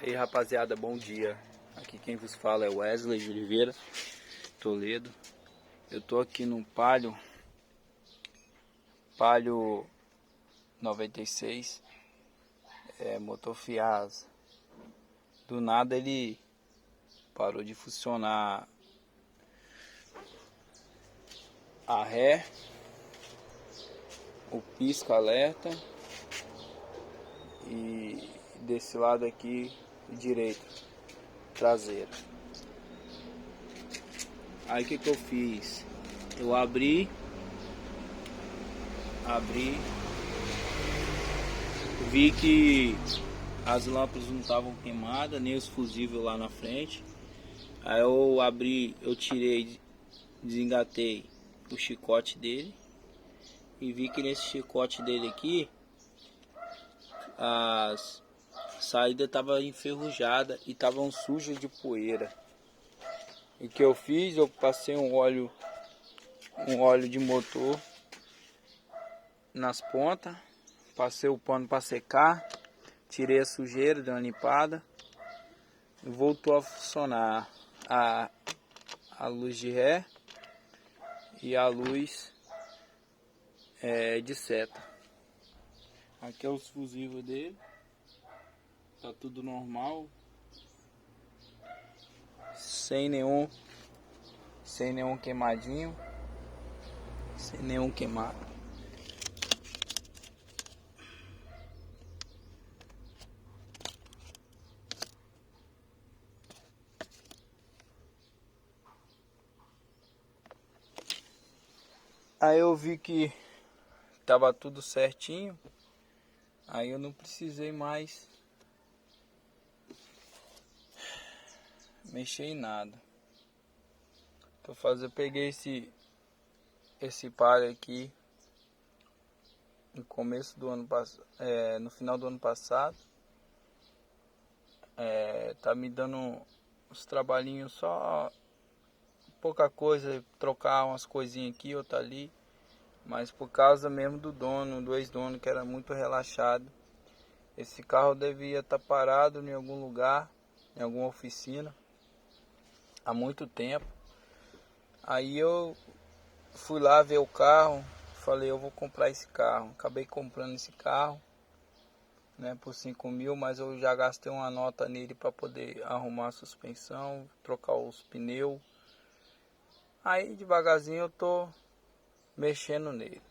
E aí, rapaziada, bom dia. Aqui quem vos fala é Wesley de Oliveira Toledo. Eu tô aqui no Palio 96, motor Fiasa. Do nada ele parou de funcionar a ré, o pisca-alerta e desse lado aqui direito, traseiro. Aí o que eu fiz? Eu abri, vi que as lâmpadas não estavam queimadas, nem os fusíveis lá na frente. Aí eu abri, eu tirei, desengatei o chicote dele e vi que nesse chicote dele aqui as saídas estavam enferrujadas e estavam sujas de poeira. E o que eu fiz? Eu passei um óleo de motor nas pontas, passei o pano para secar, tirei a sujeira, dei uma limpada e voltou a funcionar a luz de ré e a luz de seta. Aqui é os fusíveis dele, tá tudo normal, sem nenhum queimadinho, sem nenhum queimado. Aí eu vi que tava tudo certinho, aí eu não precisei mais mexer em nada. Eu peguei esse Palio aqui no começo do ano passado, no final do ano passado. Tá me dando uns trabalhinhos, só pouca coisa, trocar umas coisinhas aqui, outra ali, mas por causa mesmo do ex-dono, que era muito relaxado. Esse carro devia estar parado em algum lugar, em alguma oficina, há muito tempo. Aí eu fui lá ver o carro, falei, eu vou comprar esse carro. Acabei comprando esse carro, né, por 5.000, mas eu já gastei uma nota nele para poder arrumar a suspensão, trocar os pneus. Aí devagarzinho eu tô mexendo nele.